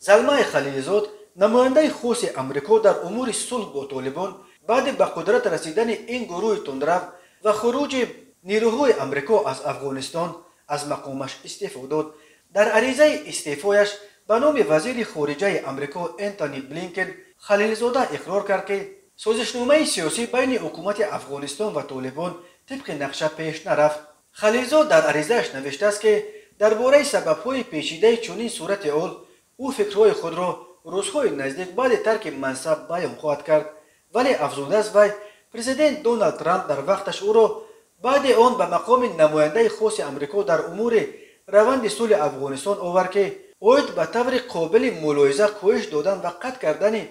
زلمه خلیلزاد نماینده خاص امریکا در امور صلح با طالبان بعد به قدرت رسیدن این گروه تندرو و خروج نیروهای امریکا از افغانستان از مقامش استعفا داد. در عریضه استعفایش به نام وزیر خارجه امریکا انتونی بلینکن خلیلزاده اقرار کرد که سازشنامه سیاسی بین حکومت افغانستان و طالبان طبق نقشه پیش نرفت. خلیلزاد در عریضه‌اش نوشته است که درباره سبب‌های پیچیده چنین صورت حال او فکرهای خود را روزهای نزدیک بعد ترک منصب بیان خواهد کرد، ولی افزوده است وی پرزیدنت دونالد ترامپ در وقتش او را بعد آن به مقام نماینده خاص امریکا در امور روند صلح افغانستان آورد که باید به طور قابل ملاحظه کاهش دادن و قطع کردن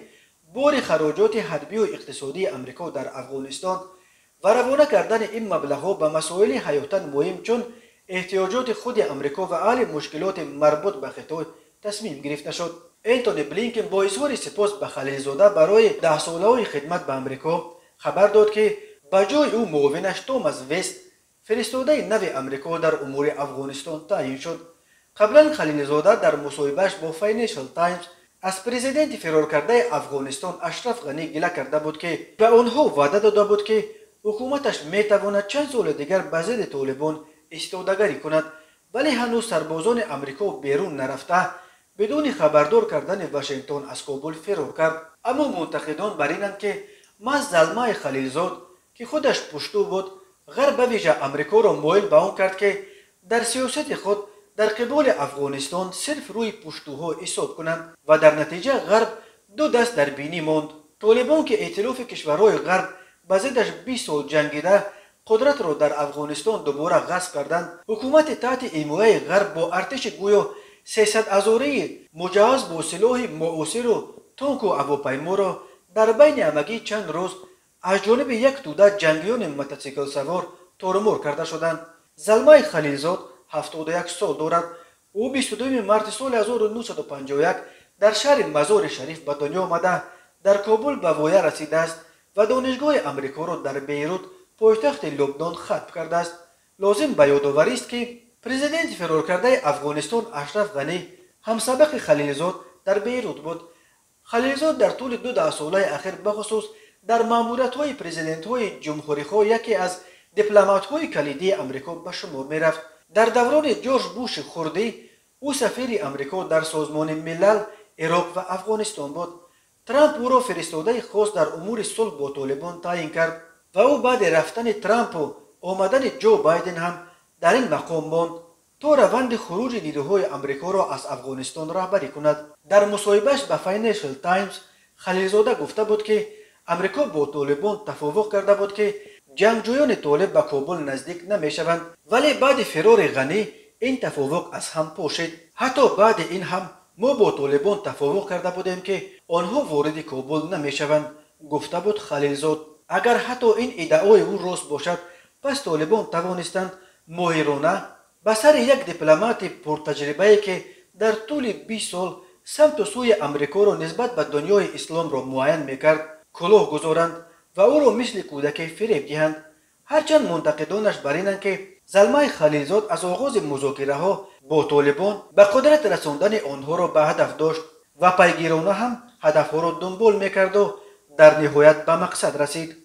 بار خراجات حربی و اقتصادی امریکا در افغانستان و روانه کردن این مبلغها به مسائل حیاتا مهم چون احتیاجات خود امریکا و حل مشکلات مربوط به خطه تصمیم گرفته شد. انتونی بلینکن با اظهار سپاس به خلیلزاده برای 10 ساله‌های خدمت به امریکا خبر داد که به جای او معاونش توماس وست فرستاده نو امریکا در امور افغانستان تعیین شد. قبلا خلیلزاده در مصاحبه‌اش با فاینانشل تایمز از پرزیدنت فرار کرده افغانستان اشرف غنی گله کرده بود که به آنها وعده داده بود که حکومتش میتواند چند سال دیگر به ضد طالبان استادگری کند، ولی هنوز سربازان امریکا بیرون نرفته بدون خبردار کردن واشنگتن از کابل فرار کرد. اما منتقدان بر اینند که محض زلمه خلیلزاد که خودش پشتو بود غرب به ویژه امریکا را مایل به آن کرد که در سیاست خود در قبال افغانستان صرف روی پشتوها حساب کنند و در نتیجه غرب دو دست در بینی ماند. طالبان که ائتلاف کشورهای غرب به ضدش 20 سال جنگیده قدرت را در افغانستان دوباره غصب کردند، حکومت تحت حمایه غرب با ارتش گویا 300 هزاره مجهز با سلاح معاصر و تانک و هواپیما را در بین همگی چند روز از جانب یک توده جنگیان موتورسیکل سوار تارمار کرده شدند. زلمه خلیلزاد 71 سال دارد. او 22 مارس سال 1951 در شهر مزار شریف به دنیا آمده در کابل به وایه رسیده است و دانشگاه امریکا را در بیروت پایتخت لبنان ختم کرده است. لازم به یادآوری است که پرزیدنت فرار کرده افغانستان اشرف غنی همسبق خلیلزاد در بیروت بود. خلیلزاد در طول 2 ساله اخیر بخصوص در ماموریت‌های پرزیدنت‌های جمهوری‌خواه یکی از دیپلمات‌های کلیدی امریکا به شمار می‌رفت. در دوران جورج بوش خردی او سفیر امریکا در سازمان ملل، عراق و افغانستان بود. ترامپ او را فرستاده خاص در امور صلح با طالبان تعیین کرد و او بعد رفتن ترامپ و آمدن جو بایدن هم در این مقام ماند تا روند خروج نیروهای امریکا را از افغانستان رهبری کند. در مصاحبه‌اش به فاینانشل تایمز خلیلزاده گفته بود که امریکا با طالبان توافق کرده بود که جنگجویان طالب به کابل نزدیک نمیشوند، ولی بعد فرار غنی این توافق از هم پاشید. حتی بعد این هم ما با طالبان توافق کرده بودیم که آنها وارد کابل نمیشوند، گفته بود خلیلزاد. اگر حتی این ادعای او راست باشد پس طالبان توانستند ماهرانه به سر یک دیپلمات پرتجربه‌ای که در طول 20 سال سمت و سوی امریکا را نسبت به دنیای اسلام را معین میکرد کلاه گذارند و او را مثل کودک فریب دهند. هرچند منتقدانش بر اینند که زلمه خلیلزاد از آغاز مذاکره ها با طالبان به قدرت رساندن آنها را به هدف داشت و پیگیرانه هم هدفها را دنبال میکرد و در نهایت به مقصد رسید.